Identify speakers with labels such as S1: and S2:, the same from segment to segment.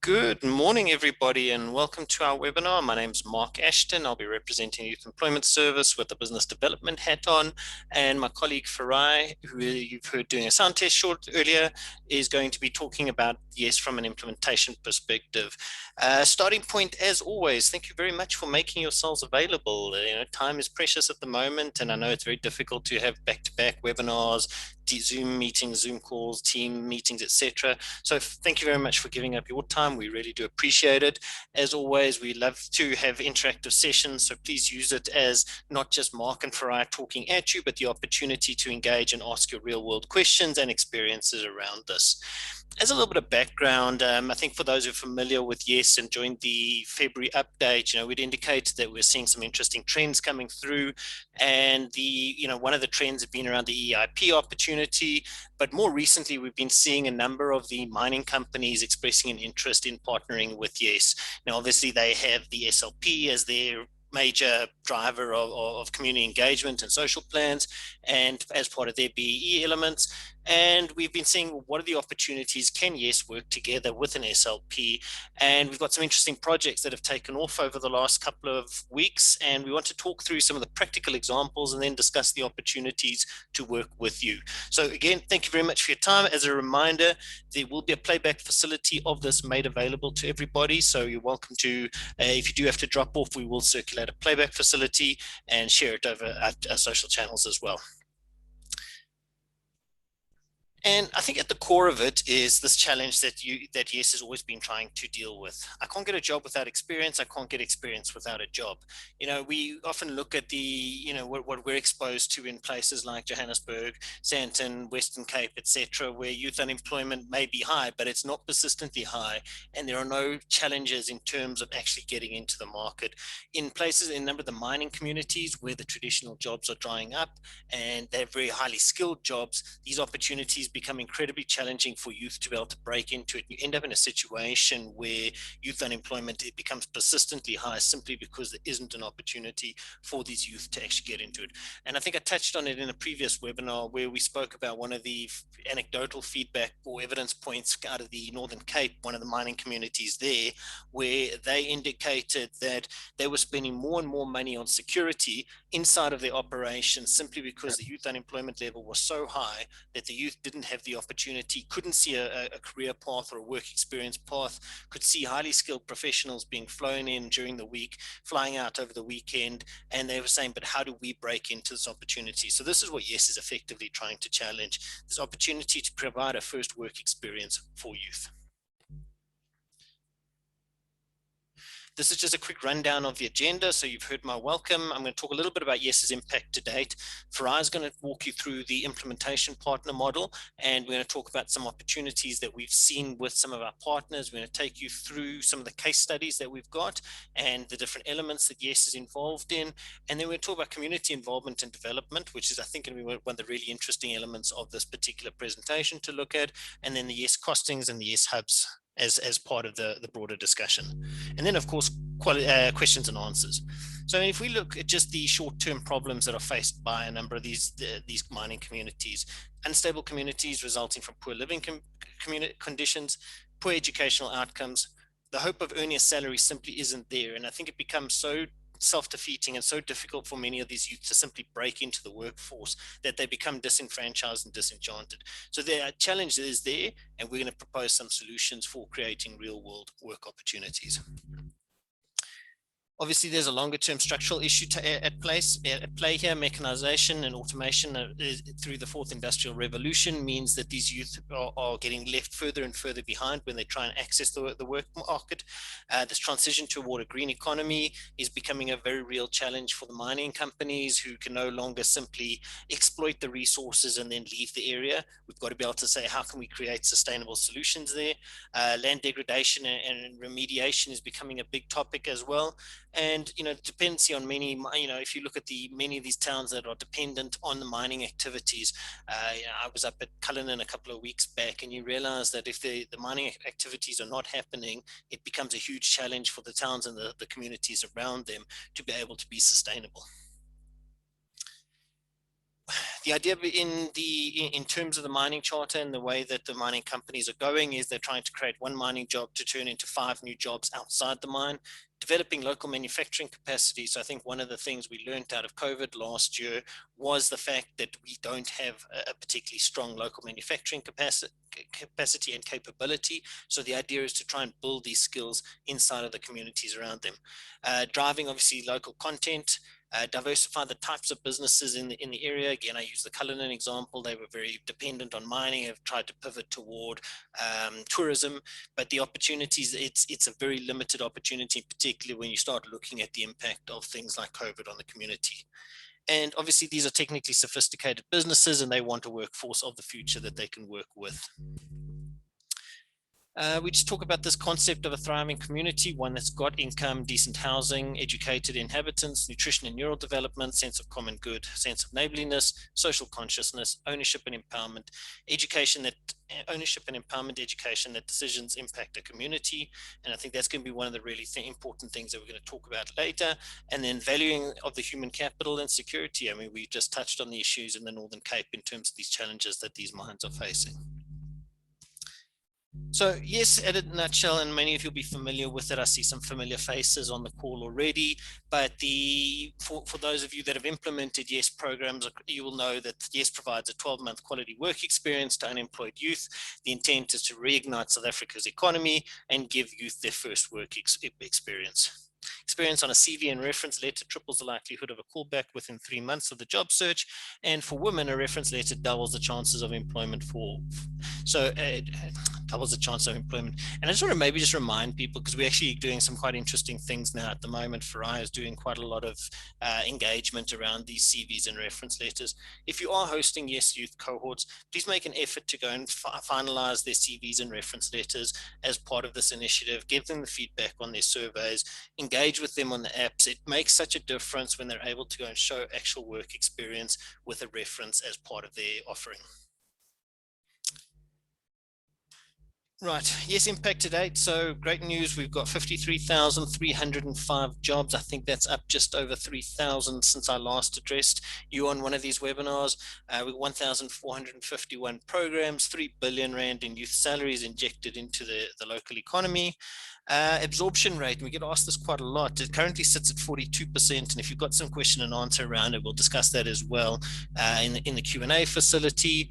S1: Good morning, everybody, and welcome to our webinar. My name is Mark Ashton. I'll be representing Youth Employment Service with the business development hat on. And my colleague Farai, who you've heard doing a sound test short earlier, is going to be talking about YES from an implementation perspective. Starting point, as always, thank you very much for making yourselves available. Time is precious at the moment, and I know it's very difficult to have back-to-back webinars, Zoom meetings, Zoom calls, team meetings, etc. So thank you very much for giving up your time. We really do appreciate it. As always, we love to have interactive sessions, so please use it as not just Mark and Farai talking at you, but the opportunity to engage and ask your real world questions and experiences around this. As a little bit of background, I think for those who are familiar with YES and joined the February update, we'd indicate that we're seeing some interesting trends coming through, and one of the trends have been around the EIP opportunity, but more recently we've been seeing a number of the mining companies expressing an interest in partnering with YES. Now, obviously they have the SLP as their major driver of community engagement and social plans, and as part of their BEE elements. And we've been seeing what are the opportunities, can YES work together with an SLP? And we've got some interesting projects that have taken off over the last couple of weeks, and we want to talk through some of the practical examples and then discuss the opportunities to work with you. So again, thank you very much for your time. As a reminder, there will be a playback facility of this made available to everybody, so you're welcome to, if you do have to drop off, we will circulate a playback facility and share it over our social channels as well. And I think at the core of it is this challenge that YES has always been trying to deal with. I can't get a job without experience. I can't get experience without a job. We often look at what we're exposed to in places like Johannesburg, Sandton, Western Cape, etc., where youth unemployment may be high, but it's not persistently high, and there are no challenges in terms of actually getting into the market. In a number of the mining communities where the traditional jobs are drying up and they're very highly skilled jobs, these opportunities become incredibly challenging for youth to be able to break into it. You end up in a situation where youth unemployment becomes persistently high simply because there isn't an opportunity for these youth to actually get into it. And I think I touched on it in a previous webinar where we spoke about one of the anecdotal feedback or evidence points out of the Northern Cape, one of the mining communities there, where they indicated that they were spending more and more money on security inside of their operations simply because the youth unemployment level was so high that the youth didn't have the opportunity, couldn't see a career path or a work experience path, could see highly skilled professionals being flown in during the week, flying out over the weekend, and they were saying, but how do we break into this opportunity? So this is what YES is effectively trying to challenge, this opportunity to provide a first work experience for youth. This is just a quick rundown of the agenda. So you've heard my welcome. I'm going to talk a little bit about YES's impact to date. Farai is going to walk you through the implementation partner model, and we're going to talk about some opportunities that we've seen with some of our partners. We're going to take you through some of the case studies that we've got and the different elements that YES is involved in. And then we're going to talk about community involvement and development, which is, I think, going to be one of the really interesting elements of this particular presentation to look at. And then the YES costings and the YES hubs as part of the broader discussion. And then, of course, questions and answers. So if we look at just the short-term problems that are faced by a number of these mining communities, unstable communities resulting from poor living conditions, poor educational outcomes, the hope of earning a salary simply isn't there. And I think it becomes so self-defeating and so difficult for many of these youth to simply break into the workforce that they become disenfranchised and disenchanted. So the challenge is there, and we're going to propose some solutions for creating real world work opportunities. Obviously, there's a longer term structural issue at play here. Mechanization and automation through the fourth industrial revolution means that these youth are getting left further and further behind when they try and access the work market. This transition toward a green economy is becoming a very real challenge for the mining companies who can no longer simply exploit the resources and then leave the area. We've got to be able to say, how can we create sustainable solutions there? Land degradation and remediation is becoming a big topic as well. And, dependency on many, if you look at many of these towns that are dependent on the mining activities, I was up at Cullinan a couple of weeks back, and you realize that if the mining activities are not happening, it becomes a huge challenge for the towns and the communities around them to be able to be sustainable. the idea in terms of the mining charter and the way that the mining companies are going is they're trying to create one mining job to turn into 5 new jobs outside the mine, developing local manufacturing capacity. So I think one of the things we learned out of COVID last year was the fact that we don't have a particularly strong local manufacturing capacity and capability. So the idea is to try and build these skills inside of the communities around them. Driving obviously local content, diversify the types of businesses in the area. Again, I use the Cullinan example. They were very dependent on mining, have tried to pivot toward tourism, but the opportunities, it's a very limited opportunity, particularly when you start looking at the impact of things like COVID on the community. And obviously these are technically sophisticated businesses and they want a workforce of the future that they can work with. We just talk about this concept of a thriving community, one that's got income, decent housing, educated inhabitants, nutrition and neural development, sense of common good, sense of neighborliness, social consciousness, ownership and empowerment, ownership and empowerment education that decisions impact a community. And I think that's going to be one of the really important things that we're going to talk about later. And then valuing of the human capital and security. I mean, we just touched on the issues in the Northern Cape in terms of these challenges that these mines are facing. So yes, at a nutshell, and many of you will be familiar with it. I see some familiar faces on the call already, but for those of you that have implemented YES programs, you will know that YES provides a 12-month quality work experience to unemployed youth. The intent is to reignite South Africa's economy and give youth their first work experience. Experience on a CV and reference letter triples the likelihood of a callback within 3 months of the job search. And for women, a reference letter doubles the chances of employment doubles the chance of employment. And I just want to maybe just remind people, because we're actually doing some quite interesting things now at the moment. Farai is doing quite a lot of engagement around these CVs and reference letters. If you are hosting YES Youth cohorts, please make an effort to go and finalize their CVs and reference letters as part of this initiative. Give them the feedback on their surveys, engage with them on the apps. It makes such a difference when they're able to go and show actual work experience with a reference as part of their offering. Right, yes, impact to date. So great news, we've got 53,305 jobs. I think that's up just over 3,000 since I last addressed you on one of these webinars. We've 1,451 programs, 3 billion Rand in youth salaries injected into the local economy. Absorption rate, we get asked this quite a lot. It currently sits at 42%, and if you've got some question and answer around it, we'll discuss that as well in the Q&A facility.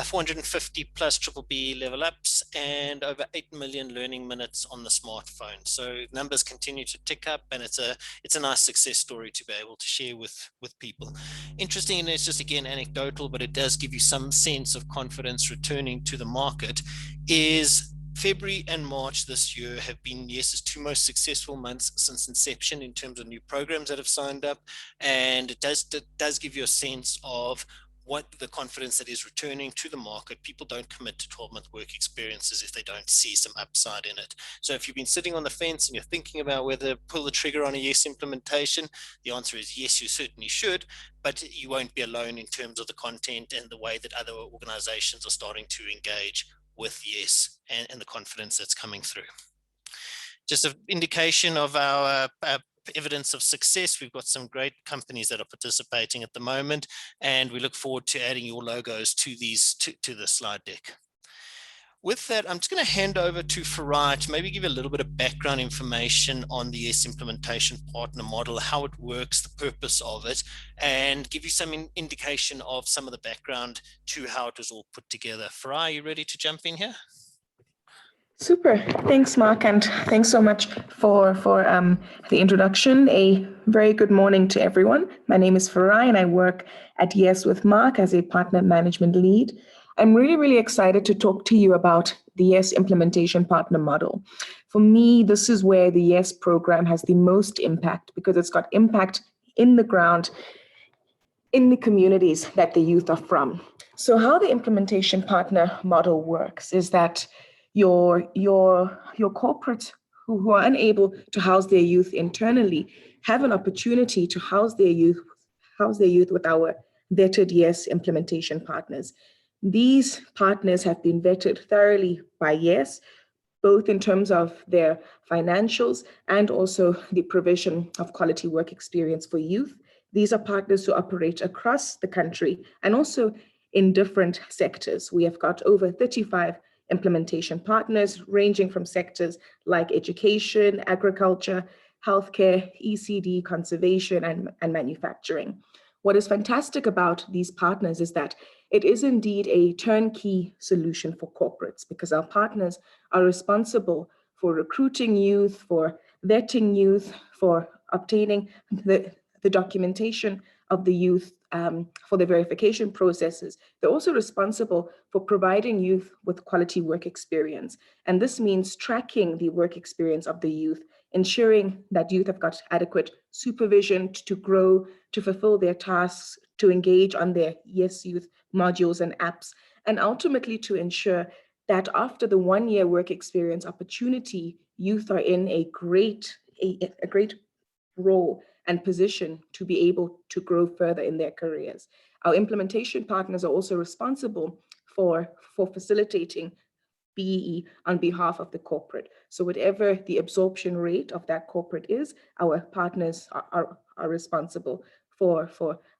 S1: 450 plus BBBEE level ups and over 8 million learning minutes on the smartphone. So numbers continue to tick up, and it's a nice success story to be able to share with people. Interesting, and it's just again anecdotal, but it does give you some sense of confidence returning to the market, is February and March this year have been YES's 2 most successful months since inception in terms of new programs that have signed up. And it does give you a sense of what the confidence that is returning to the market. People don't commit to 12-month work experiences if they don't see some upside in it. So if you've been sitting on the fence and you're thinking about whether to pull the trigger on a YES implementation, the answer is yes, you certainly should, but you won't be alone in terms of the content and the way that other organizations are starting to engage with YES and the confidence that's coming through. Just an indication of our evidence of success. We've got some great companies that are participating at the moment, and we look forward to adding your logos to these to the slide deck. With that, I'm just going to hand over to Farai to maybe give you a little bit of background information on the YES implementation partner model, how it works, the purpose of it, and give you some indication of some of the background to how it was all put together. Farai, are you ready to jump in here?
S2: Super. Thanks, Mark, and thanks so much for the introduction. A very good morning to everyone. My name is Farai, and I work at YES with Mark as a partner management lead. I'm really excited to talk to you about the YES implementation partner model. For me, this is where the YES program has the most impact, because it's got impact in the ground, in the communities that the youth are from. So how the implementation partner model works is that your corporates who are unable to house their youth internally have an opportunity to house their youth with our vetted YES implementation partners. These partners have been vetted thoroughly by YES, both in terms of their financials and also the provision of quality work experience for youth. These are partners who operate across the country and also in different sectors. We have got over 35 implementation partners ranging from sectors like education, agriculture, healthcare, ECD, conservation, and manufacturing. What is fantastic about these partners is that it is indeed a turnkey solution for corporates, because our partners are responsible for recruiting youth, for vetting youth, for obtaining the documentation of the youth, for the verification processes. They're also responsible for providing youth with quality work experience. And this means tracking the work experience of the youth, ensuring that youth have got adequate supervision to grow, to fulfill their tasks, to engage on their Yes Youth modules and apps, and ultimately to ensure that after the 1 year work experience opportunity, youth are in a great role and position to be able to grow further in their careers. Our implementation partners are also responsible for facilitating BEE on behalf of the corporate. So whatever the absorption rate of that corporate is, our partners are responsible for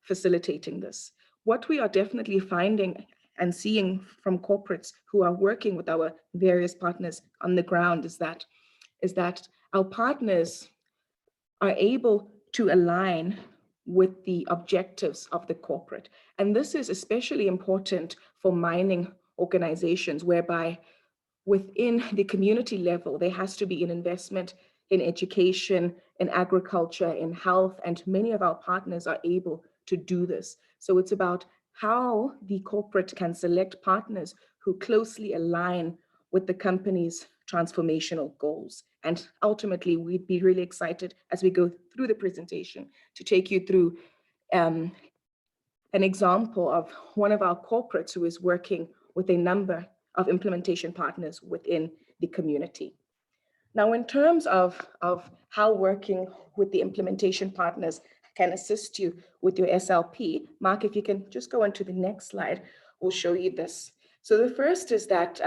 S2: facilitating this. What we are definitely finding and seeing from corporates who are working with our various partners on the ground is that our partners are able to align with the objectives of the corporate. And this is especially important for mining organizations, whereby within the community level, there has to be an investment in education, in agriculture, in health, and many of our partners are able to do this. So it's about how the corporate can select partners who closely align with the company's transformational goals. And ultimately, we'd be really excited as we go through the presentation to take you through an example of one of our corporates who is working with a number of implementation partners within the community. Now, in terms of how working with the implementation partners can assist you with your SLP, Mark, if you can just go on to the next slide, we'll show you this. So the first is that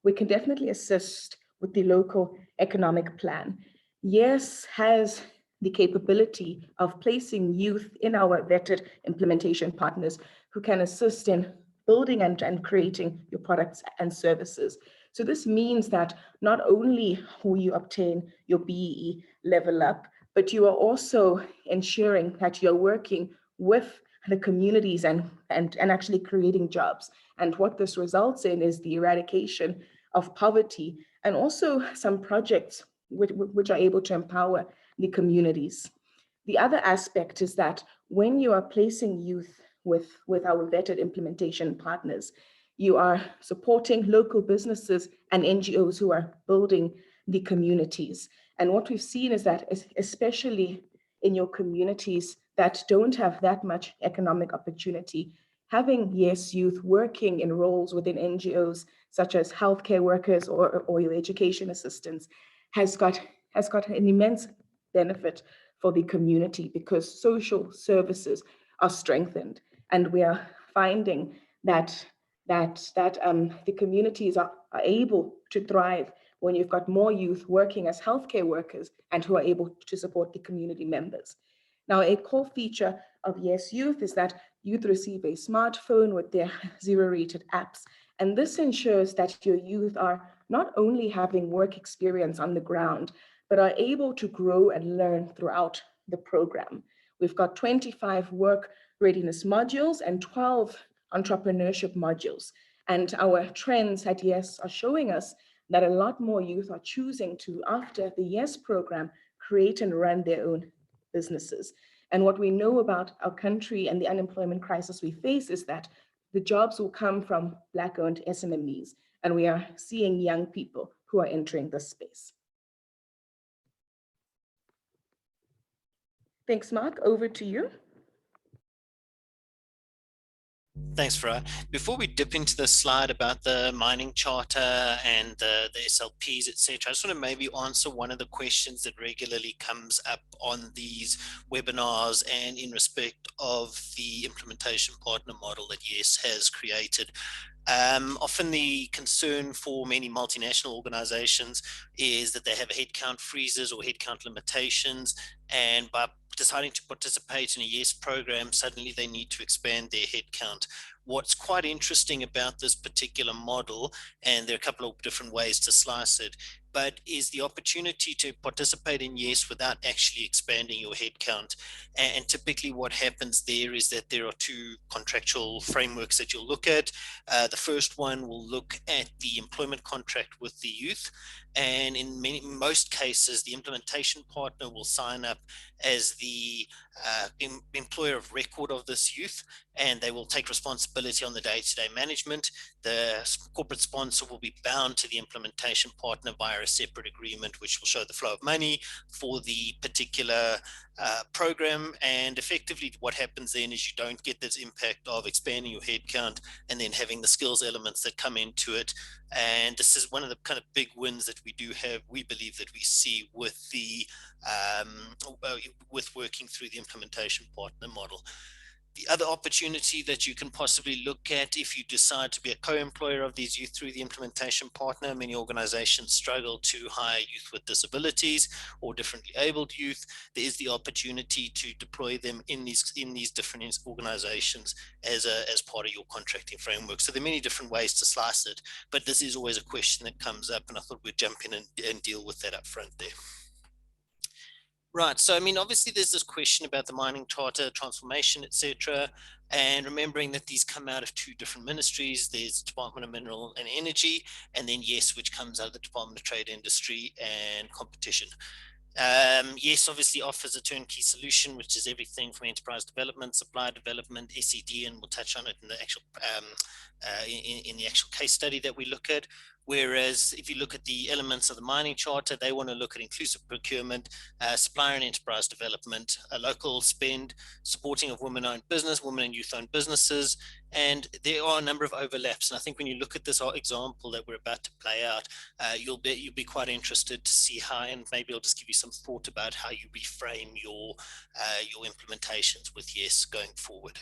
S2: we can definitely assist with the local economic plan. YES has the capability of placing youth in our vetted implementation partners who can assist in building and creating your products and services. So this means that not only will you obtain your BEE level up, but you are also ensuring that you're working with the communities and actually creating jobs. And what this results in is the eradication of poverty and also some projects which are able to empower the communities. The other aspect is that when you are placing youth with our vetted implementation partners, you are supporting local businesses and NGOs who are building the communities. And what we've seen is that, especially in your communities that don't have that much economic opportunity, having Yes Youth working in roles within NGOs, such as healthcare workers or your education assistants, has got an immense benefit for the community, because social services are strengthened. And we are finding that the communities are able to thrive when you've got more youth working as healthcare workers and who are able to support the community members. Now, a core feature of Yes Youth is that youth receive a smartphone with their zero-rated apps. And this ensures that your youth are not only having work experience on the ground, but are able to grow and learn throughout the program. We've got 25 work readiness modules and 12 entrepreneurship modules. And our trends at YES are showing us that a lot more youth are choosing to, after the YES program, create and run their own businesses. And what we know about our country and the unemployment crisis we face is that the jobs will come from Black-owned SMEs, and we are seeing young people who are entering this space. Thanks, Mark. Over to you.
S1: Thanks, Farah. Before we dip into the slide about the mining charter and the SLPs, etc., I just want to maybe answer one of the questions that regularly comes up on these webinars and in respect of the implementation partner model that YES has created. Often the concern for many multinational organizations is that they have headcount freezes or headcount limitations, and by deciding to participate in a YES program, suddenly they need to expand their headcount. What's quite interesting about this particular model, and there are a couple of different ways to slice it, but is the opportunity to participate in YES without actually expanding your headcount. And typically what happens there is that there are two contractual frameworks that you'll look at. The first one will look at the employment contract with the youth. And in most cases, the implementation partner will sign up as the employer of record of this youth, and they will take responsibility on the day-to-day management. The corporate sponsor will be bound to the implementation partner via a separate agreement, which will show the flow of money for the particular program. And effectively what happens then is you don't get this impact of expanding your headcount and then having the skills elements that come into it. And this is one of the kind of big wins that we do have, we believe, that we see with the with working through the implementation partner model. The other opportunity that you can possibly look at if you decide to be a co-employer of these youth through the implementation partner, many organizations struggle to hire youth with disabilities or differently abled youth. There is the opportunity to deploy them in these different organizations as part of your contracting framework. So there are many different ways to slice it, but this is always a question that comes up, and I thought we'd jump in and deal with that up front there. Right. So, I mean, obviously there's this question about the mining charter transformation, etc. And remembering that these come out of two different ministries. There's the Department of Mineral and Energy, and then YES, which comes out of the Department of Trade, Industry and Competition. YES obviously offers a turnkey solution, which is everything from enterprise development, supply development, SED, and we'll touch on it in the actual in the actual case study that we look at. Whereas if you look at the elements of the mining charter, they want to look at inclusive procurement, supplier and enterprise development, a local spend, supporting of women-owned business, women and youth-owned businesses, and there are a number of overlaps. And I think when you look at this example that we're about to play out, you'll be quite interested to see how, and maybe I'll just give you some thought about how you reframe your implementations with YES going forward.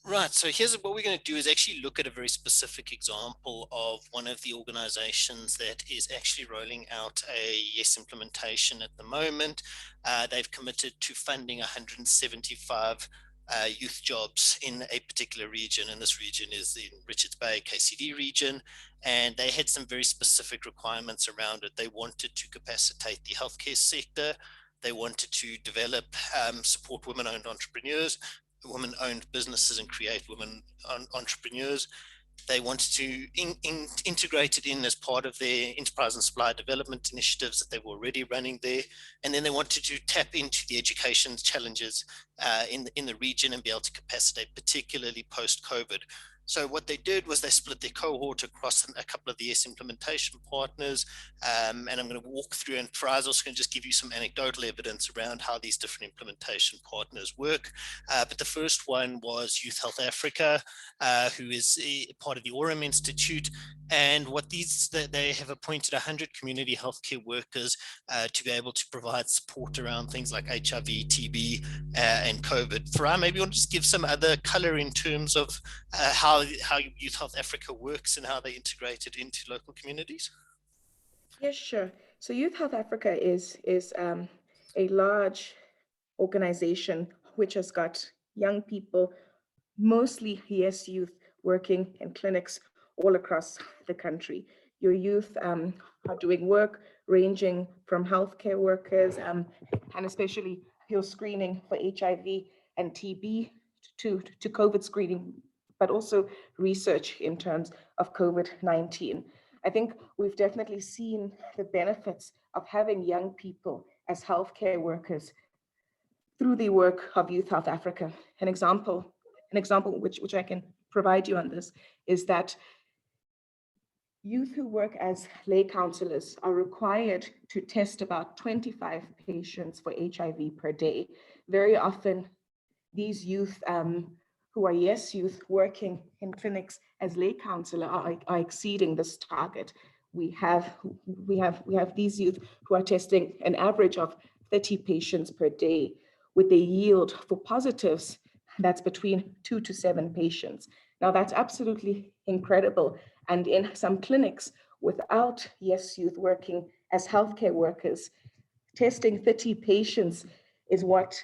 S1: Right, so here's what we're going to do is actually look at a very specific example of one of the organizations that is actually rolling out a YES implementation at the moment. They've committed to funding 175 youth jobs in a particular region, and this region is in Richards Bay, KCD region, and they had some very specific requirements around it. They wanted to capacitate the healthcare sector. They wanted to develop, support women-owned entrepreneurs, women-owned businesses, and create women entrepreneurs. They wanted to integrate it in as part of their enterprise and supply development initiatives that they were already running there. And then they wanted to tap into the education challenges in the region and be able to capacitate, particularly post-COVID. So what they did was they split their cohort across a couple of the YES implementation partners. And I'm going to walk through, and Faraz also going to just give you some anecdotal evidence around how these different implementation partners work. But the first one was Youth Health Africa, who is part of the Aurum Institute. And they have appointed 100 community healthcare workers to be able to provide support around things like HIV, TB, and COVID. Faraz, maybe you want to just give some other color in terms of how Youth Health Africa works and how they integrate it into local communities?
S2: Yes, sure. So Youth Health Africa is a large organization which has got young people, mostly YES youth, working in clinics all across the country. Your youth are doing work ranging from healthcare workers and especially your screening for HIV and TB to COVID screening, but also research in terms of COVID-19. I think we've definitely seen the benefits of having young people as healthcare workers through the work of Youth Health Africa. An example which I can provide you on this is that youth who work as lay counselors are required to test about 25 patients for HIV per day. Very often, these youth who are YES youth working in clinics as lay counselor are exceeding this target. We have these youth who are testing an average of 30 patients per day, with a yield for positives that's between 2 to 7 patients. Now that's absolutely incredible. And in some clinics, without YES youth working as healthcare workers, testing 30 patients is what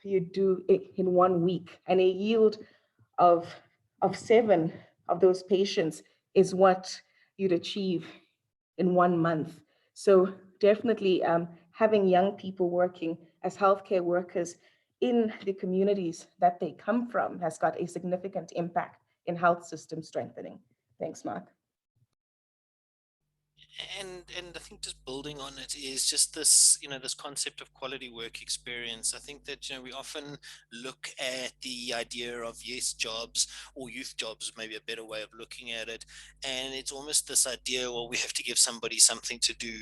S2: you do in 1 week, and a yield of 7 of those patients is what you'd achieve in 1 month. So definitely having young people working as healthcare workers in the communities that they come from has got a significant impact in health system strengthening. Thanks, Mark.
S1: And I think just building on it is just this, this concept of quality work experience. I think that, we often look at the idea of yes jobs or youth jobs, maybe a better way of looking at it. And it's almost this idea, well, we have to give somebody something to do,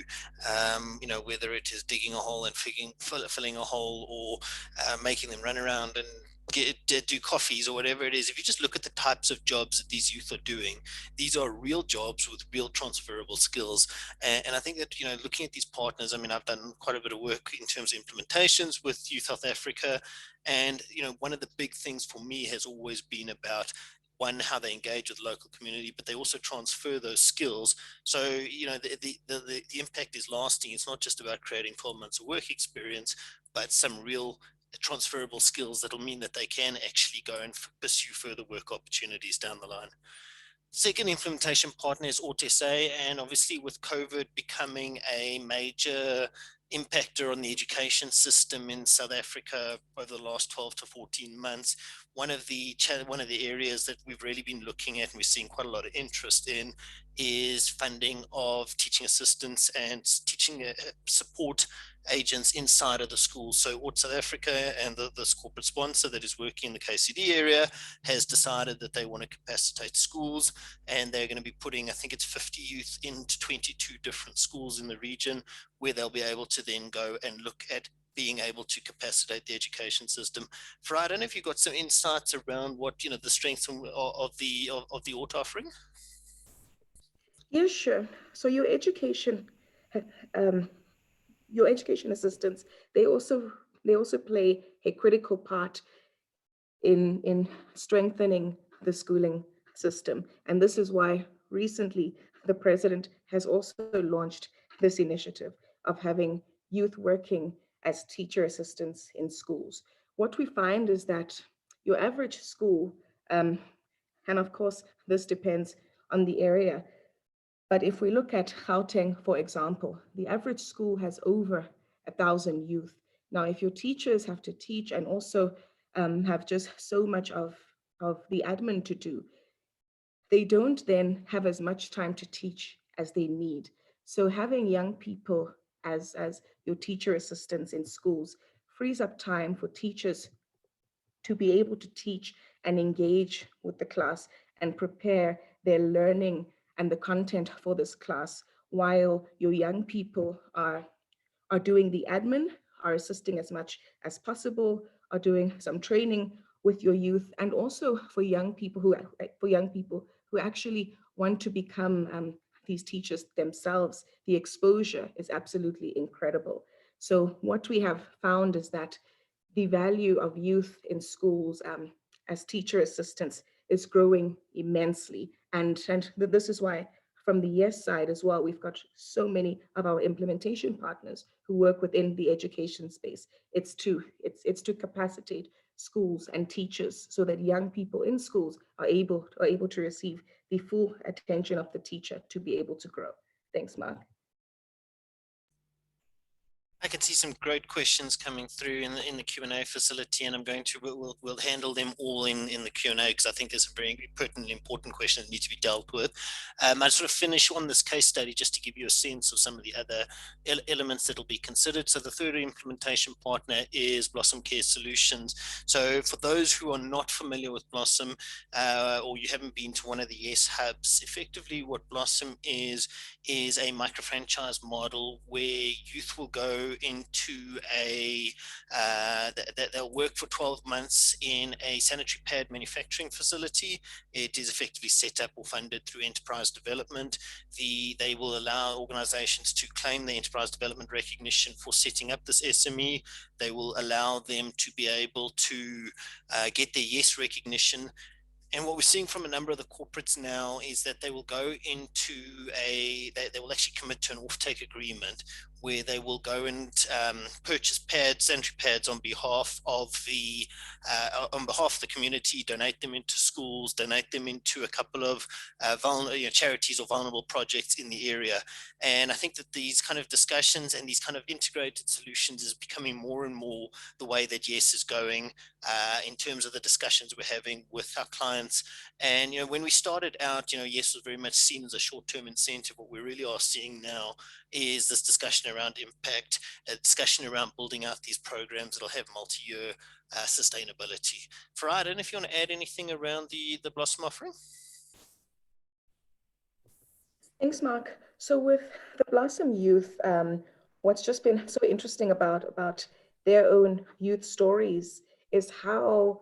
S1: whether it is digging a hole and filling a hole, or making them run around and do coffees or whatever it is. If you just look at the types of jobs that these youth are doing, these are real jobs with real transferable skills. And I think that, looking at these partners, I mean, I've done quite a bit of work in terms of implementations with Youth South Africa. And, one of the big things for me has always been about, one, how they engage with the local community, but they also transfer those skills. So, the impact is lasting. It's not just about creating 12 months of work experience, but some real transferable skills that'll mean that they can actually go and pursue further work opportunities down the line. Second implementation partner is AutoSA, and obviously with COVID becoming a major impactor on the education system in South Africa over the last 12 to 14 months, one of the areas that we've really been looking at and we're seeing quite a lot of interest in is funding of teaching assistants and teaching support agents inside of the schools. So South Africa and this corporate sponsor that is working in the KCD area has decided that they want to capacitate schools, and they're going to be putting, I think it's 50 youth into 22 different schools in the region, where they'll be able to then go and look at being able to capacitate the education system. Farah, I don't know if you've got some insights around what, the strengths of the auto offering.
S2: Yeah, sure. So um, your education assistants, they also play a critical part in strengthening the schooling system. And this is why recently the president has also launched this initiative of having youth working as teacher assistants in schools. What we find is that your average school, and of course, this depends on the area, but if we look at Gauteng, for example, the average school has over 1,000 youth. Now, if your teachers have to teach and also have just so much of the admin to do, they don't then have as much time to teach as they need. So having young people as your teacher assistants in schools frees up time for teachers to be able to teach and engage with the class and prepare their learning and the content for this class, while your young people are doing the admin, are assisting as much as possible, are doing some training with your youth, and also for young people who actually want to become these teachers themselves. The exposure is absolutely incredible. So what we have found is that the value of youth in schools as teacher assistants is growing immensely. And this is why from the YES side as well, we've got so many of our implementation partners who work within the education space. It's to capacitate schools and teachers so that young people in schools are able to receive the full attention of the teacher to be able to grow. Thanks, Mark.
S1: I can see some great questions coming through in the Q&A facility, and I'm going to we'll handle them all in the Q&A, because I think there's some very pertinent, important questions that need to be dealt with. I sort of finish on this case study just to give you a sense of some of the other elements that will be considered. So the third implementation partner is Blossom Care Solutions. So for those who are not familiar with Blossom, or you haven't been to one of the YES hubs, effectively what Blossom is a micro franchise model where youth will go into they'll work for 12 months in a sanitary pad manufacturing facility. It is effectively set up or funded through enterprise development. They will allow organizations to claim the enterprise development recognition for setting up this SME. They will allow them to be able to get their YES recognition. And what we're seeing from a number of the corporates now is that they will go into they will actually commit to an offtake agreement where they will go and purchase pads, sanitary pads on behalf of the community, donate them into schools, donate them into a couple of charities or vulnerable projects in the area. And I think that these kind of discussions and these kind of integrated solutions is becoming more and more the way that Yes is going in terms of the discussions we're having with our clients. And, when we started out, Yes was very much seen as a short-term incentive. What we really are seeing now is this discussion around impact, a discussion around building out these programs that'll have multi-year sustainability. Farai, I don't know if you want to add anything around the Blossom offering.
S2: Thanks, Mark. So with the Blossom Youth, what's just been so interesting about their own youth stories is how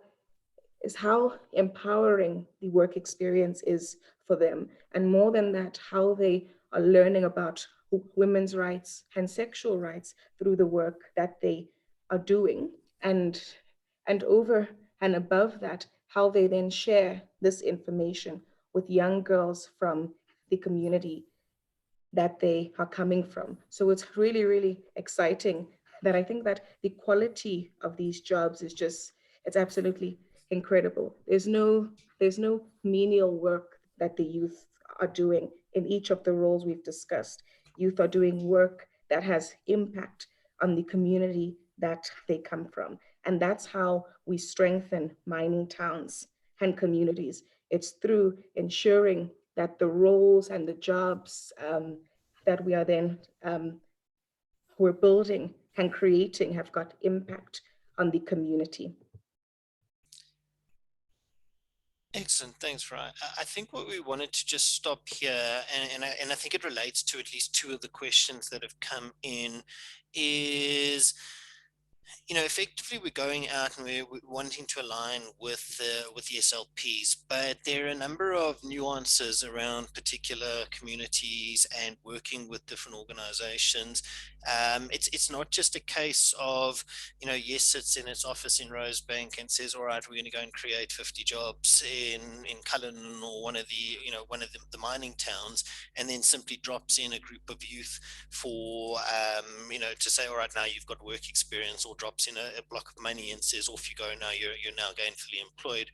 S2: empowering the work experience is for them. And more than that, how they are learning about women's rights and sexual rights through the work that they are doing. And over and above that, how they then share this information with young girls from the community that they are coming from. So it's really, really exciting that I think that the quality of these jobs is just, it's absolutely incredible. There's no menial work that the youth are doing in each of the roles we've discussed. Youth are doing work that has impact on the community that they come from. And that's how we strengthen mining towns and communities. It's through ensuring that the roles and the jobs that we are then we're building and creating have got impact on the community.
S1: Excellent, thanks, Ryan. I think what we wanted to just stop here, and I think it relates to at least two of the questions that have come in, is effectively we're going out and we're wanting to align with the SLPs, but there are a number of nuances around particular communities and working with different organizations. It's not just a case of, Yes sits in its office in Rosebank and says, all right, we're going to go and create 50 jobs in Cullinan or one of the mining towns, and then simply drops in a group of youth for, to say, all right, now you've got work experience, or drops in a block of money and says, off you go, now you're now gainfully employed.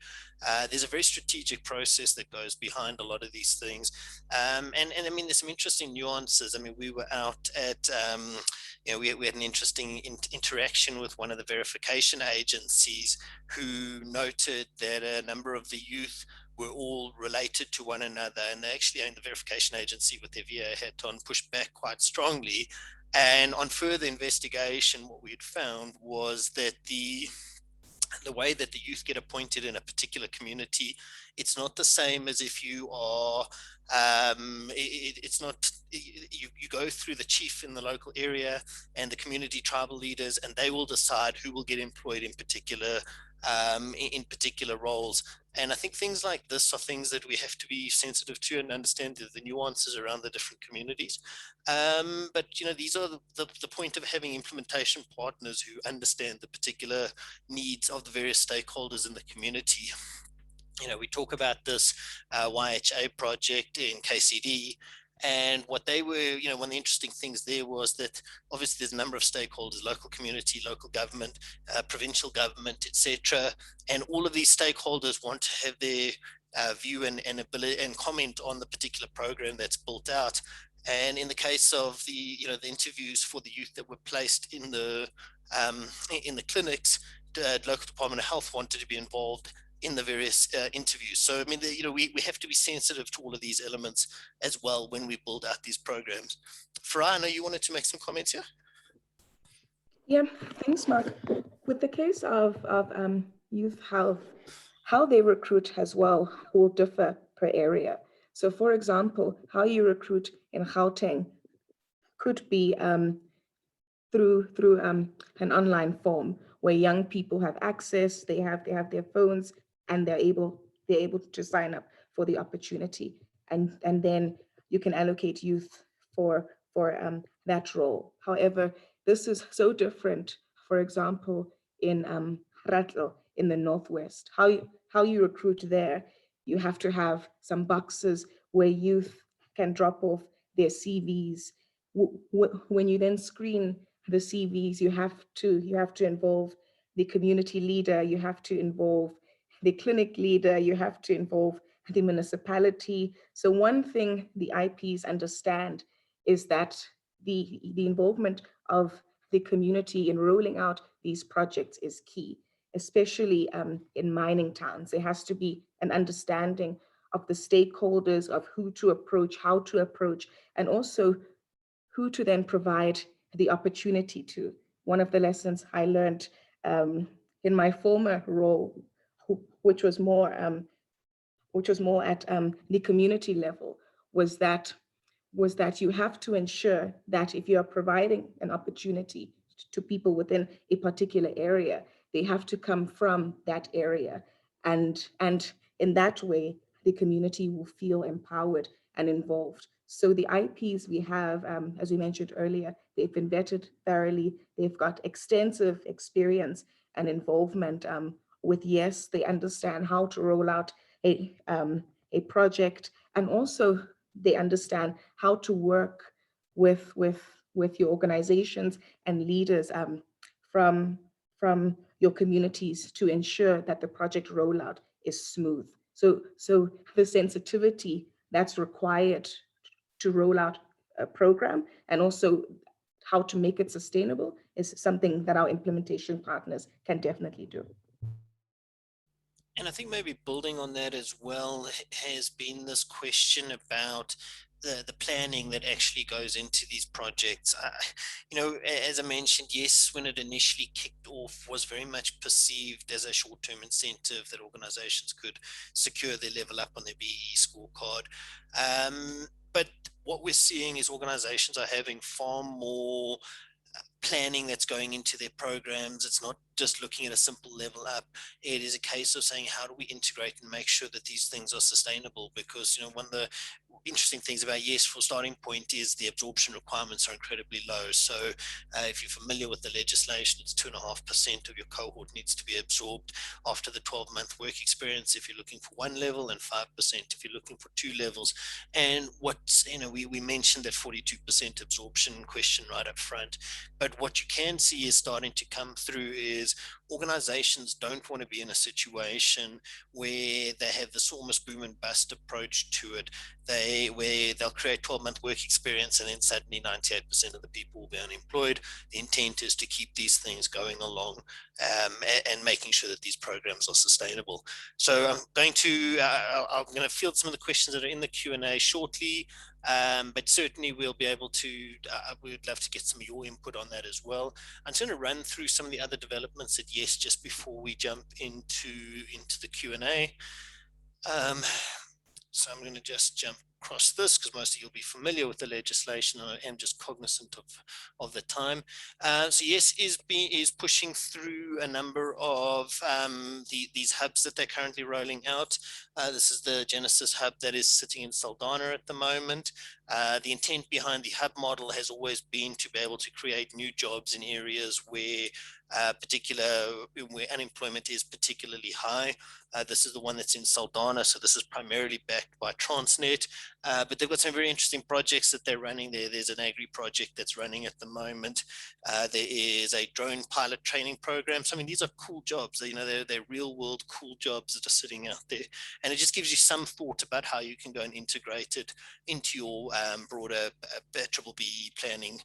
S1: There's a very strategic process that goes behind a lot of these things. And I mean, there's some interesting nuances. I mean, we were out at, we had an interesting interaction with one of the verification agencies who noted that a number of the youth were all related to one another, and they actually, the verification agency with their VA hat on, pushed back quite strongly. And on further investigation, what we had found was that the way that the youth get appointed in a particular community, it's not the same as if you are, it's not, you go through the chief in the local area and the community tribal leaders, and they will decide who will get employed in particular roles. And I think things like this are things that we have to be sensitive to and understand the nuances around the different communities. But these are the point of having implementation partners who understand the particular needs of the various stakeholders in the community. We talk about this YHA project in KCD, and what they were, one of the interesting things there was that obviously there's a number of stakeholders: local community, local government, provincial government, etc. And all of these stakeholders want to have their view and ability and comment on the particular program that's built out. And in the case of the interviews for the youth that were placed in the clinics, the local Department of Health wanted to be involved in the various interviews. So, I mean, we have to be sensitive to all of these elements as well when we build out these programs. Farai, I know you wanted to make some comments here.
S2: Yeah, thanks, Mark. With the case of youth health, how they recruit as well will differ per area. So, for example, how you recruit in Gauteng could be through an online form where young people have access, they have their phones, and they're able to sign up for the opportunity, and then you can allocate youth for that role. However, this is so different, for example, in Ratlo in the Northwest. How you recruit there, you have to have some boxes where youth can drop off their CVs, when you then screen the CVs, you have to involve the community leader, you have to involve the clinic leader, you have to involve the municipality. So one thing the IPs understand is that the involvement of the community in rolling out these projects is key, especially in mining towns. There has to be an understanding of the stakeholders, of who to approach, how to approach, and also who to then provide the opportunity to. One of the lessons I learned in my former role, which was more at the community level, was that you have to ensure that if you are providing an opportunity to people within a particular area, they have to come from that area. And in that way, the community will feel empowered and involved. So the IPs we have, as we mentioned earlier, they've been vetted thoroughly. They've got extensive experience and involvement with YES. They understand how to roll out a project, and also they understand how to work with your organizations and leaders from your communities to ensure that the project rollout is smooth. So the sensitivity that's required to roll out a program, and also how to make it sustainable, is something that our implementation partners can definitely do.
S1: And I think maybe building on that as well has been this question about the planning that actually goes into these projects. As I mentioned, yes, when it initially kicked off, was very much perceived as a short-term incentive that organizations could secure their level up on their BEE scorecard. But what we're seeing is organizations are having far more planning that's going into their programs. It's not just looking at a simple level up. It is a case of saying, how do we integrate and make sure that these things are sustainable? Because, one of the interesting things about YES for starting point is the absorption requirements are incredibly low. So if you're familiar with the legislation, it's 2.5% of your cohort needs to be absorbed after the 12-month work experience if you're looking for one level, and 5% if you're looking for two levels. And we mentioned that 42% absorption question right up front. But what you can see is starting to come through is organizations don't want to be in a situation where they have this almost boom and bust approach to it. Where they'll create 12-month work experience and then suddenly 98% of the people will be unemployed. The intent is to keep these things going along and making sure that these programs are sustainable. So I'm going to field some of the questions that are in the Q&A shortly. But certainly we'll be able to, we would love to get some of your input on that as well. I'm just going to run through some of the other developments at YES just before we jump into the Q&A. So I'm going to just jump across this because most of you will be familiar with the legislation, and I am just cognizant of the time. So YES is pushing through a number of these hubs that they're currently rolling out. This is the Genesis hub that is sitting in Saldanha at the moment. The intent behind the hub model has always been to be able to create new jobs in areas where where unemployment is particularly high. This is the one that's in Saldanha, so this is primarily backed by Transnet, but they've got some very interesting projects that they're running there. There's an agri project that's running at the moment. There is a drone pilot training program. So I mean, these are cool jobs. They're real world cool jobs that are sitting out there, and it just gives you some thought about how you can go and integrate it into your broader B-BBEE planning,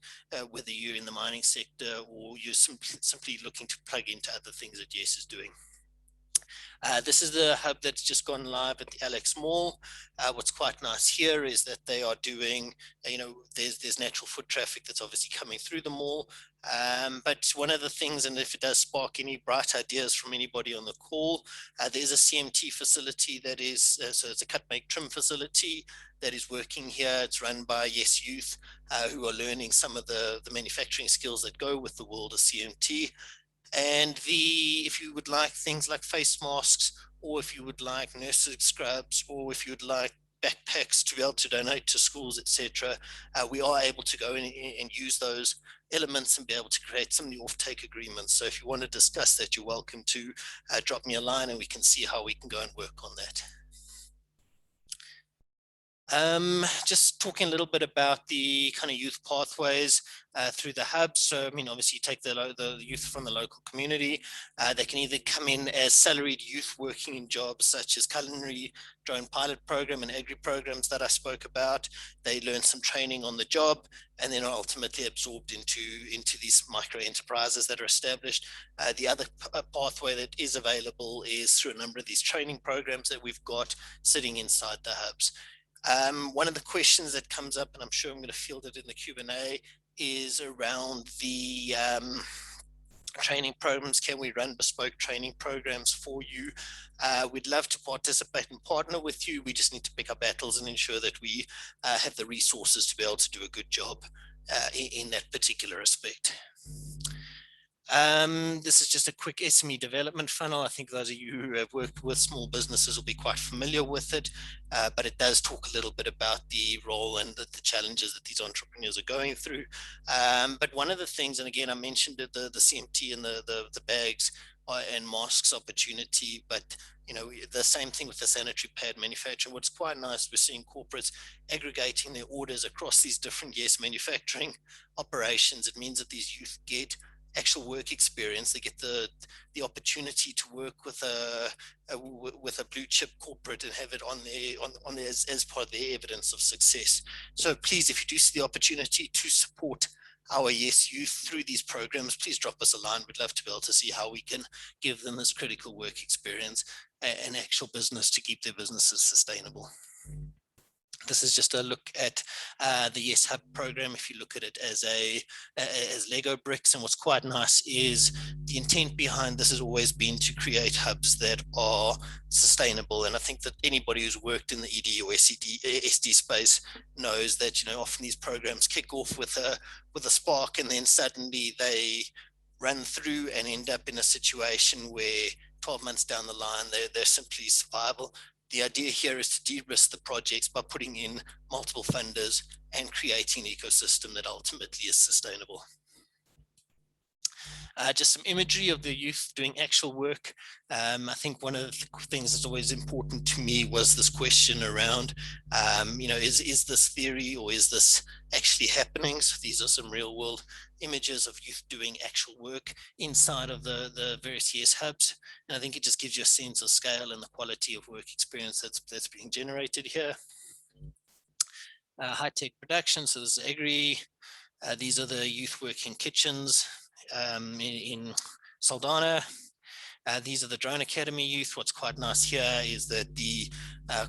S1: whether you're in the mining sector or you're simply looking to plug into other things that YES is doing. This is the hub that's just gone live at the Alex Mall. What's quite nice here is that they are doing, there's natural foot traffic that's obviously coming through the mall. But one of the things, and if it does spark any bright ideas from anybody on the call, there's a CMT facility that is, so it's a cut, make, trim facility that is working here. It's run by YES Youth, who are learning some of the manufacturing skills that go with the world of CMT. And if you would like things like face masks, or if you would like nurses scrubs, or if you would like backpacks to be able to donate to schools, etc., we are able to go in and use those elements and be able to create some of the offtake agreements. So if you want to discuss that, you're welcome to drop me a line and we can see how we can go and work on that. Just talking a little bit about the kind of youth pathways through the hub. So, I mean, obviously you take the youth from the local community. They can either come in as salaried youth working in jobs such as culinary, drone pilot program and agri programs that I spoke about. They learn some training on the job and then are ultimately absorbed into these micro enterprises that are established. The other pathway that is available is through a number of these training programs that we've got sitting inside the hubs. One of the questions that comes up, and I'm sure I'm going to field it in the Q&A, is around the training programs. Can we run bespoke training programs for you? We'd love to participate and partner with you. We just need to pick our battles and ensure that we have the resources to be able to do a good job in that particular aspect. This is just a quick SME development funnel. I think those of you who have worked with small businesses will be quite familiar with it, but it does talk a little bit about the role and the challenges that these entrepreneurs are going through. But one of the things, and again, I mentioned the CMT and the bags and masks opportunity, but the same thing with the sanitary pad manufacturer. What's quite nice, we're seeing corporates aggregating their orders across these different manufacturing operations. It means that these youth get actual work experience. They get the opportunity to work with a blue chip corporate and have it on there as part of their evidence of success. So please, if you do see the opportunity to support our youth through these programs, please drop us a line. We'd love to be able to see how we can give them this critical work experience and actual business to keep their businesses sustainable. This is just a look at the Yes Hub program. If you look at it as Lego bricks, and what's quite nice is the intent behind this has always been to create hubs that are sustainable. And I think that anybody who's worked in the ED or SD space knows that often these programs kick off with a spark, and then suddenly they run through and end up in a situation where 12 months down the line they're simply survival. The idea here is to de-risk the projects by putting in multiple funders and creating an ecosystem that ultimately is sustainable. Just some imagery of the youth doing actual work. I think one of the things that's always important to me was this question around, is this theory or is this actually happening? So these are some real world images of youth doing actual work inside of the various Yes hubs. And I think it just gives you a sense of scale and the quality of work experience that's being generated here. High-tech production, so this is agri. These are the youth working kitchens in Saldanha. These are the Drone Academy youth. What's quite nice here is that the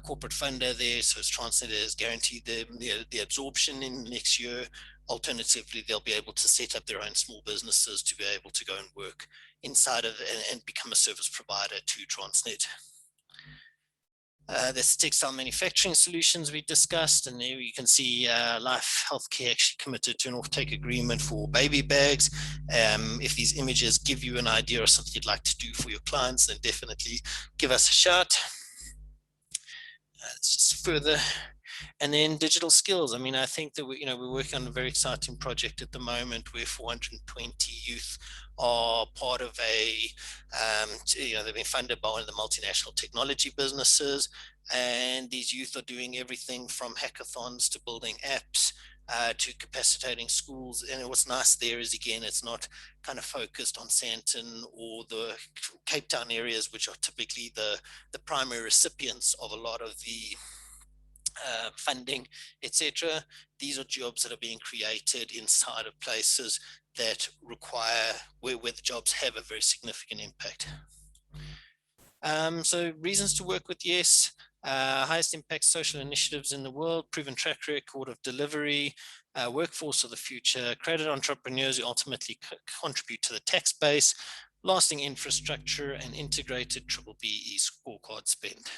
S1: corporate funder there, so it's Transnet, has guaranteed the absorption in next year. Alternatively, they'll be able to set up their own small businesses to be able to go and work inside of and become a service provider to Transnet. There's textile manufacturing solutions we discussed, and there you can see Life Healthcare actually committed to an offtake agreement for baby bags. If these images give you an idea of something you'd like to do for your clients, then definitely give us a shout. Let's just further. And then digital skills. I mean, I think that we're working on a very exciting project at the moment where 420 youth are part of they've been funded by one of the multinational technology businesses, and these youth are doing everything from hackathons to building apps to capacitating schools. And what's nice there is, again, it's not kind of focused on Sandton or the Cape Town areas, which are typically the primary recipients of a lot of the funding, etc. These are jobs that are being created inside of places that require where the jobs have a very significant impact. So reasons to work with Yes: highest impact social initiatives in the world, proven track record of delivery, workforce of the future, created entrepreneurs who ultimately contribute to the tax base, lasting infrastructure, and integrated B-BBEE scorecard spend.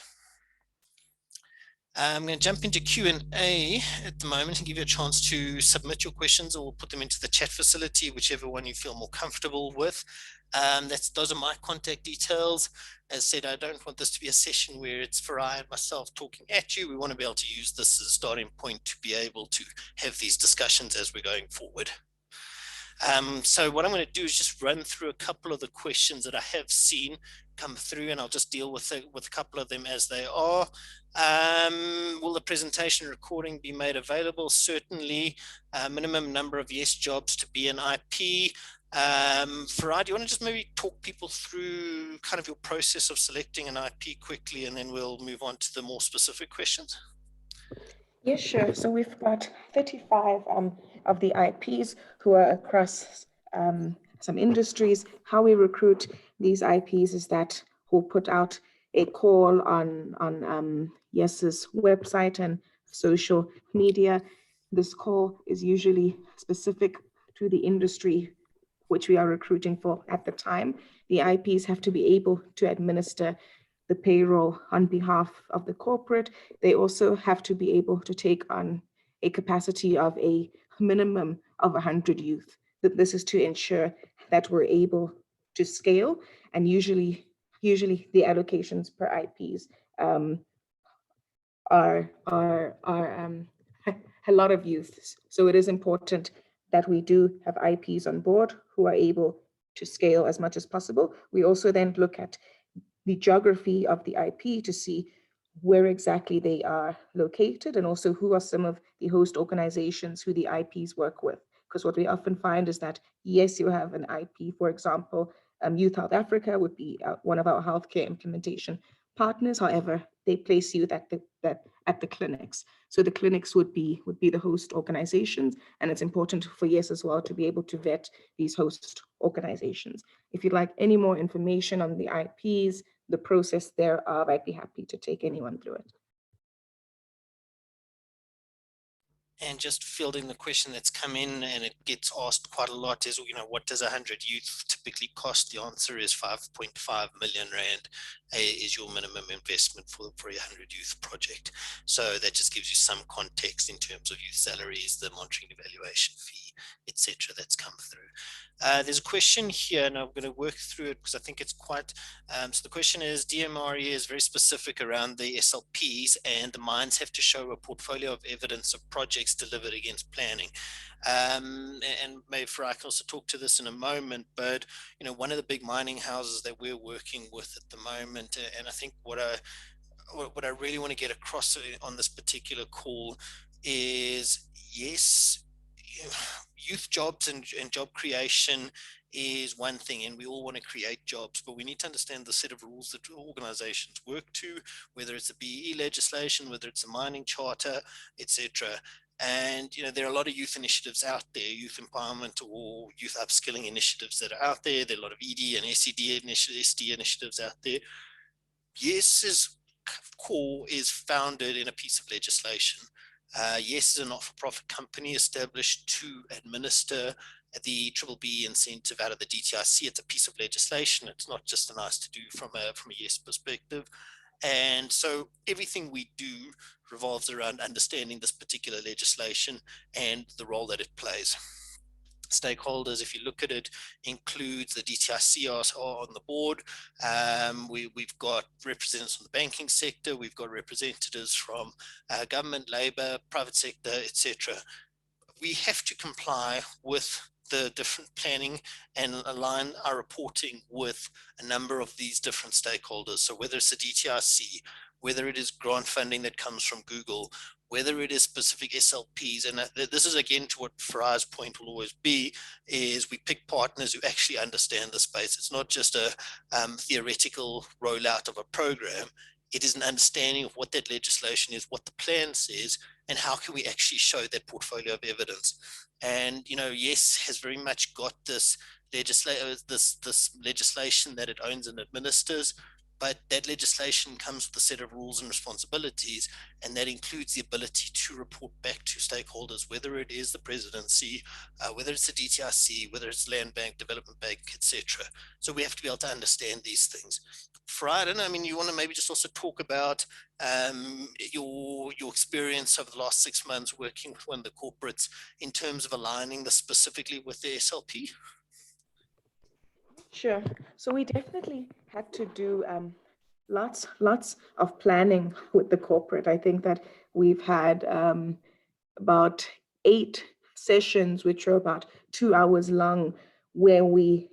S1: I'm going to jump into Q&A at the moment and give you a chance to submit your questions, or put them into the chat facility, whichever one you feel more comfortable with. Those are my contact details. As said, I don't want this to be a session where it's Farai and myself talking at you. We want to be able to use this as a starting point to be able to have these discussions as we're going forward. So what I'm going to do is just run through a couple of the questions that I have seen come through, and I'll just deal with a couple of them as they are. Will the presentation recording be made available? Certainly. Minimum number of yes jobs to be an IP. Farai, do you want to just maybe talk people through kind of your process of selecting an IP quickly, and then we'll move on to the more specific questions?
S2: Yeah, sure. So we've got 35 of the IPs who are across some industries. How we recruit these IPs is that we'll put out a call on YES's website and social media. This call is usually specific to the industry which we are recruiting for at the time. The IPs have to be able to administer the payroll on behalf of the corporate. They also have to be able to take on a capacity of a minimum of 100 youth. This is to ensure that we're able to scale, and usually the allocations per IPs are a lot of youth. So it is important that we do have IPs on board who are able to scale as much as possible. We also then look at the geography of the IP to see where exactly they are located, and also who are some of the host organizations who the IPs work with. Because what we often find is that, yes, you have an IP, for example, Youth Health Africa would be one of our healthcare implementation partners. However, they place youth at the clinics. So the clinics would be the host organizations, and it's important for YES as well to be able to vet these host organizations. If you'd like any more information on the IPs, the process thereof, I'd be happy to take anyone through it.
S1: And just fielding the question that's come in, and it gets asked quite a lot, is, what does 100 youth typically cost? The answer is 5.5 million rand is your minimum investment for a 100 youth project. So that just gives you some context in terms of youth salaries, the monitoring evaluation fee, etc. that's come through. There's a question here, and I'm going to work through it because I think it's quite, so the question is, DMRE is very specific around the SLPs, and the mines have to show a portfolio of evidence of projects delivered against planning. And maybe Farai can also talk to this in a moment, but one of the big mining houses that we're working with at the moment, and I think what I really want to get across on this particular call is, yes, youth jobs and job creation is one thing, and we all want to create jobs, but we need to understand the set of rules that organizations work to, whether it's the BEE legislation, whether it's a mining charter, etc. And there are a lot of youth initiatives out there, youth empowerment or youth upskilling initiatives that are out there. There are a lot of ED and SED initiatives, SD initiatives out there. YES's core is founded in a piece of legislation. YES is a not-for-profit company established to administer the BBBEE incentive out of the DTIC. It's a piece of legislation. It's not just a nice to do from a YES perspective. And so everything we do revolves around understanding this particular legislation and the role that it plays. Stakeholders, if you look at it, includes the DTIC on the board. We've got representatives from the banking sector. We've got representatives from government, labor, private sector, etc. We have to comply with the different planning and align our reporting with a number of these different stakeholders. So whether it's the DTIC, whether it is grant funding that comes from Google, whether it is specific SLPs, and this is again to what Farai's point will always be, is we pick partners who actually understand the space. It's not just a theoretical rollout of a program. It is an understanding of what that legislation is, what the plan says, and how can we actually show that portfolio of evidence. And YES has very much got this legislation that it owns and administers, but that legislation comes with a set of rules and responsibilities, and that includes the ability to report back to stakeholders, whether it is the presidency, whether it's the DTIC, whether it's Land Bank, Development Bank, etc. So we have to be able to understand these things. Farai, you want to maybe just also talk about your experience over the last 6 months working with one of the corporates in terms of aligning this specifically with the SLP?
S2: Sure. So we definitely had to do lots of planning with the corporate. I think that we've had about 8 sessions which were about 2 hours long, where we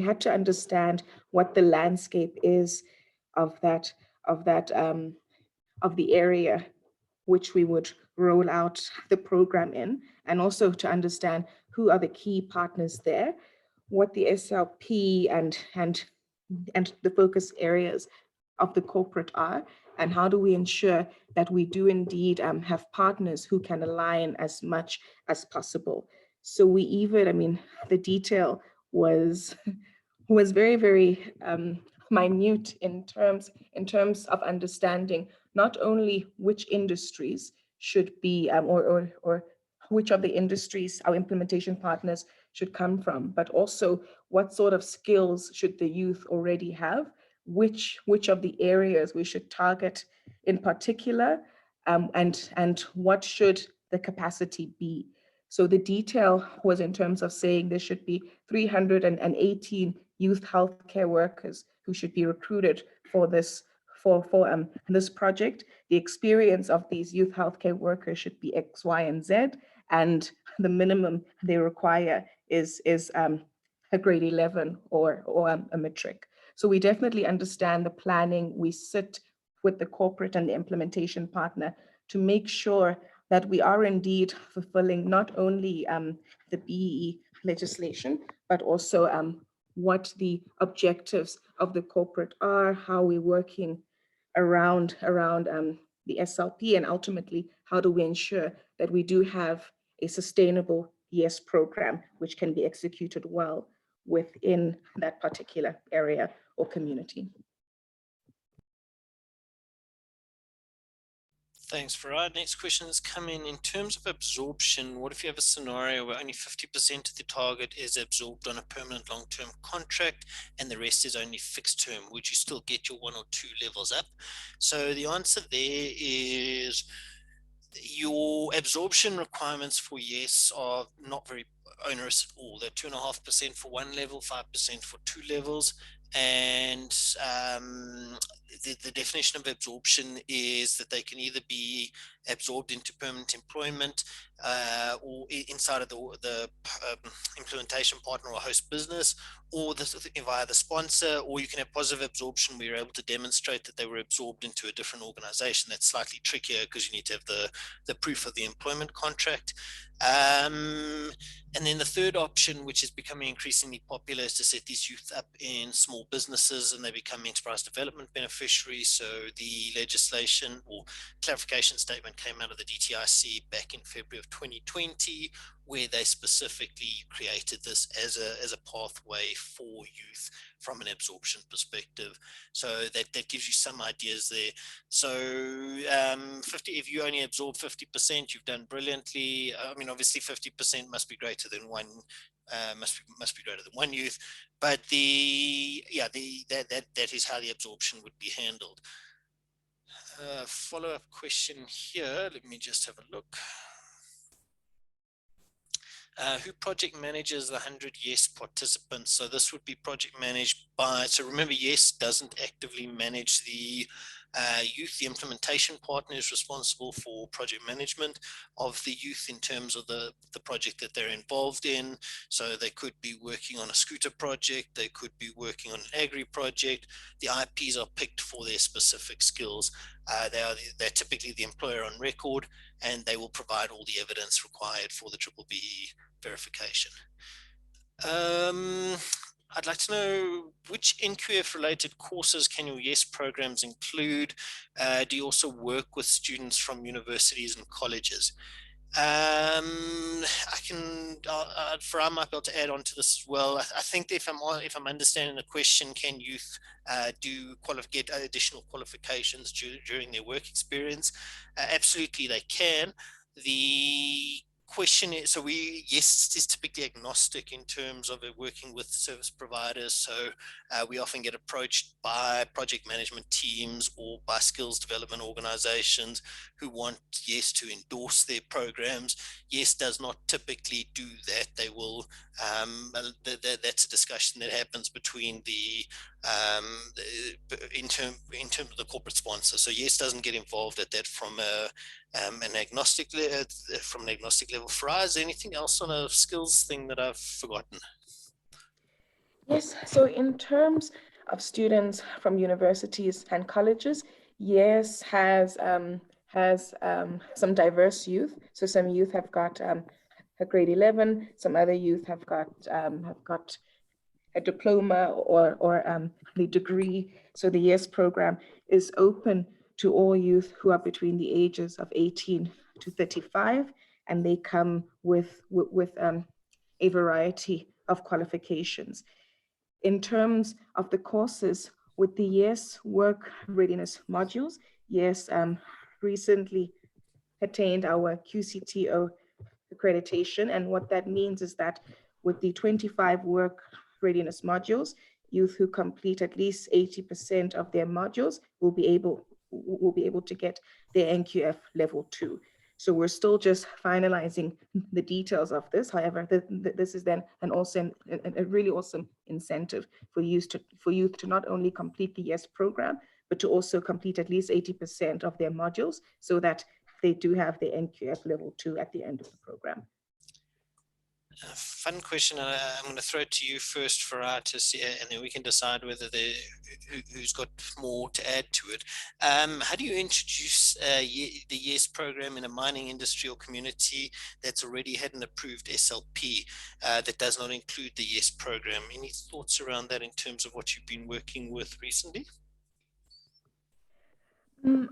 S2: had to understand what the landscape is of the area which we would roll out the program in, and also to understand who are the key partners there, what the SLP and the focus areas of the corporate are, and how do we ensure that we do indeed have partners who can align as much as possible. So we even, I mean, the detail was very, very minute in terms of understanding not only which industries should be or which of the industries our implementation partners should come from, but also what sort of skills should the youth already have, which of the areas we should target in particular, and what should the capacity be. So the detail was in terms of saying there should be 318 youth healthcare workers who should be recruited for this project. The experience of these youth healthcare workers should be X, Y, and Z, and the minimum they require is a grade 11 or a matric. So we definitely understand the planning. We sit with the corporate and the implementation partner to make sure that we are indeed fulfilling not only the BEE legislation, but also what the objectives of the corporate are, how we're working around the SLP, and ultimately, how do we ensure that we do have a sustainable YES program which can be executed well within that particular area or community.
S1: Thanks, Farad. Next question has come in terms of absorption. What if you have a scenario where only 50% of the target is absorbed on a permanent long-term contract and the rest is only fixed term? Would you still get your 1 or 2 levels up? So the answer there is your absorption requirements for YES are not very onerous at all. They're 2.5% for 1 level, 5% for 2 levels. And the definition of absorption is that they can either be absorbed into permanent employment or inside of the implementation partner or host business, or via the sponsor, or you can have positive absorption where you're able to demonstrate that they were absorbed into a different organization. That's slightly trickier because you need to have the proof of the employment contract. And then the third option, which is becoming increasingly popular, is to set these youth up in small businesses and they become enterprise development beneficiaries. So the legislation or clarification statement came out of the DTIC back in February of 2020, where they specifically created this as a pathway for youth from an absorption perspective. So that gives you some ideas there. So if you only absorb 50%, you've done brilliantly. I mean, obviously 50% must be greater than one, must be greater than 1 youth, but that is how the absorption would be handled. Follow-up question here. Let me just have a look. Who project manages the 100 YES participants? So this would be project managed by, so remember, YES doesn't actively manage the youth. The implementation partner is responsible for project management of the youth in terms of the project that they're involved in. So they could be working on a scooter project, they could be working on an agri project. The IPs are picked for their specific skills. They're typically the employer on record, and they will provide all the evidence required for the BBBEE verification. I'd like to know which NQF related courses can your YES programs include? Do you also work with students from universities and colleges? I might be able to add on to this as well. I think if I'm understanding the question, can youth get additional qualifications during their work experience? Absolutely, they can. The question is, so YES is typically agnostic in terms of it working with service providers. So we often get approached by project management teams or by skills development organizations who want YES to endorse their programs. YES does not typically do that. They will, that's a discussion that happens between the in terms of the corporate sponsor. So Yes doesn't get involved at that from an agnostic level. Farai, is there anything else on a skills thing that I've forgotten?
S2: Yes, so in terms of students from universities and colleges, yes, has some diverse youth. So some youth have got a grade 11, some other youth have got a diploma or the degree. So the YES program is open to all youth who are between the ages of 18 to 35, and they come with a variety of qualifications. In terms of the courses, with the YES work readiness modules, YES recently attained our QCTO accreditation. And what that means is that with the 25 work readiness modules, youth who complete at least 80% of their modules will be able to get their NQF level 2. So we're still just finalizing the details of this. However, this is then a really awesome incentive for youth to not only complete the YES program, but to also complete at least 80% of their modules so that they do have the NQF level 2 at the end of the program.
S1: Fun question. I'm going to throw it to you first, Farah, to see, and then we can decide whether who's got more to add to it. How do you introduce the YES program in a mining industry or community that's already had an approved SLP that does not include the YES program? Any thoughts around that in terms of what you've been working with recently?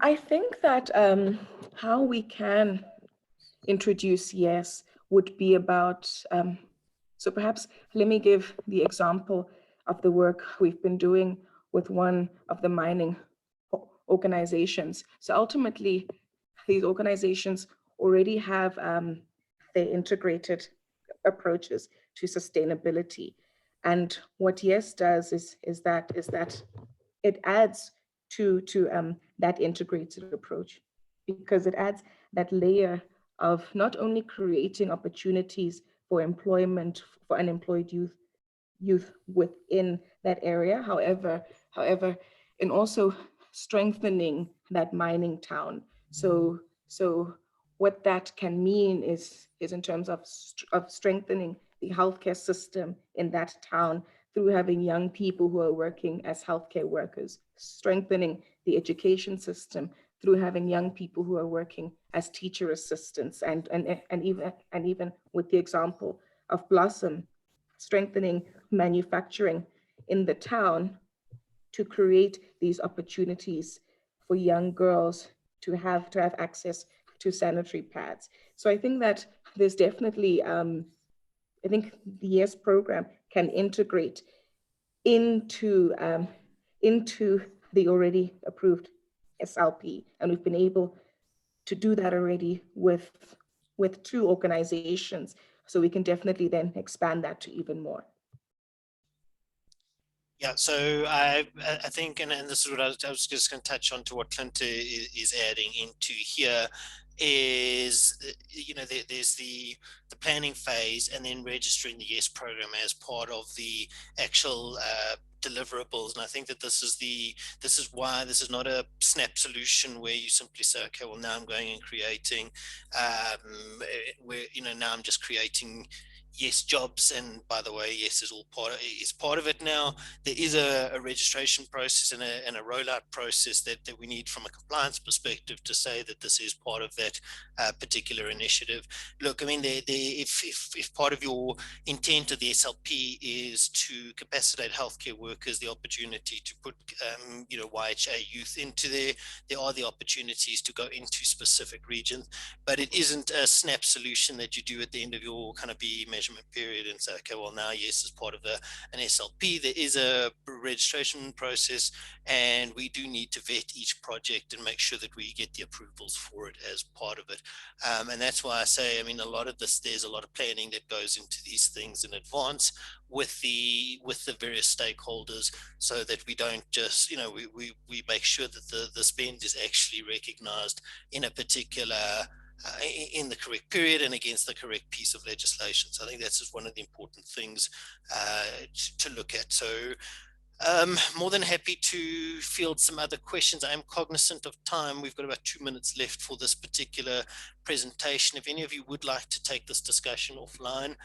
S2: I think that how we can introduce YES would be about, so perhaps let me give the example of the work we've been doing with one of the mining organizations. So ultimately, these organizations already have their integrated approaches to sustainability. And what YES does is that it adds to that integrated approach, because it adds that layer of not only creating opportunities for employment for unemployed youth within that area, however, and also strengthening that mining town. So what that can mean is in terms of strengthening the healthcare system in that town through having young people who are working as healthcare workers, strengthening the education system through having young people who are working as teacher assistants, and even with the example of Blossom, strengthening manufacturing in the town to create these opportunities for young girls to have access to sanitary pads. So I think that there's definitely, I think the YES program can integrate into the already approved SLP, and we've been able to do that already with 2 organizations. So we can definitely then expand that to even more.
S1: Yeah, so I think, and this is what I was just going to touch on to what Clint is adding into here is, there's the planning phase and then registering the YES program as part of the actual deliverables. And I think that this is why this is not a snap solution where you simply say, okay, well, now I'm going and creating where now I'm just creating YES jobs, and by the way, YES is part of it now. There is a registration process and a rollout process that we need from a compliance perspective to say that this is part of that particular initiative. Look, I mean, if part of your intent of the SLP is to capacitate healthcare workers, the opportunity to put YHA youth into there are the opportunities to go into specific regions, but it isn't a snap solution that you do at the end of your kind of BE measurement period and say, okay, well, now YES is part of an SLP. There is a registration process, and we do need to vet each project and make sure that we get the approvals for it as part of it. And that's why I say, I mean, a lot of this, there's a lot of planning that goes into these things in advance with the various stakeholders, so that we don't just, we make sure that the spend is actually recognized in a particular in the correct period and against the correct piece of legislation. So I think that's just one of the important things to look at. So More than happy to field some other questions. I am cognizant of time. We've got about 2 minutes left for this particular presentation. If any of you would like to take this discussion offline,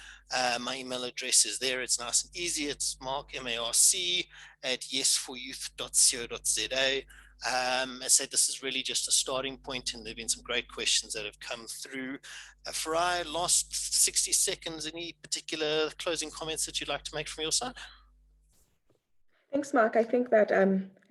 S1: my email address is there. It's nice and easy. It's mark, M-A-R-C, at yesforyouth.co.za. I said this is really just a starting point, and there have been some great questions that have come through. Farai, last 60 seconds, any particular closing comments that you'd like to make from your side?
S2: Thanks, Mark. I think that,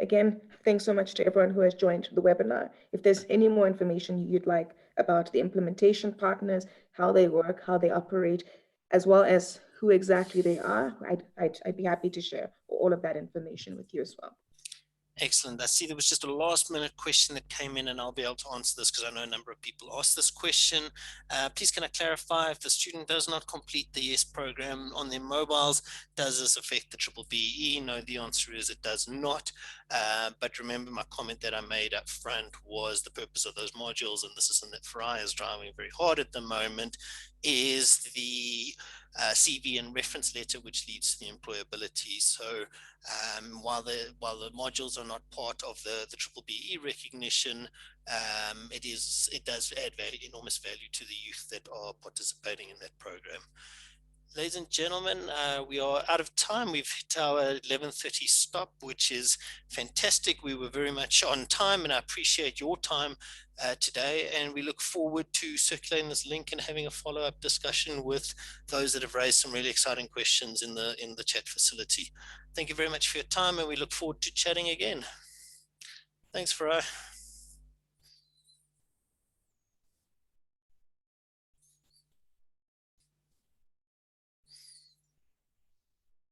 S2: again, thanks so much to everyone who has joined the webinar. If there's any more information you'd like about the implementation partners, how they work, how they operate, as well as who exactly they are, I'd be happy to share all of that information with you as well.
S1: Excellent. I see there was just a last minute question that came in, and I'll be able to answer this because I know a number of people asked this question. Please, can I clarify, if the student does not complete the YES program on their mobiles, does this affect the B-BBEE? No, the answer is it does not. But remember, my comment that I made up front was the purpose of those modules, and this is something that Farai is driving very hard at the moment, is the CV and reference letter, which leads to the employability. So while the modules are not part of the B-BBEE recognition, it does add enormous value to the youth that are participating in that program. Ladies and gentlemen, we are out of time. We've hit our 11:30 stop, which is fantastic. We were very much on time, and I appreciate your time today. And we look forward to circulating this link and having a follow-up discussion with those that have raised some really exciting questions in the chat facility. Thank you very much for your time, and we look forward to chatting again. Thanks, Farai.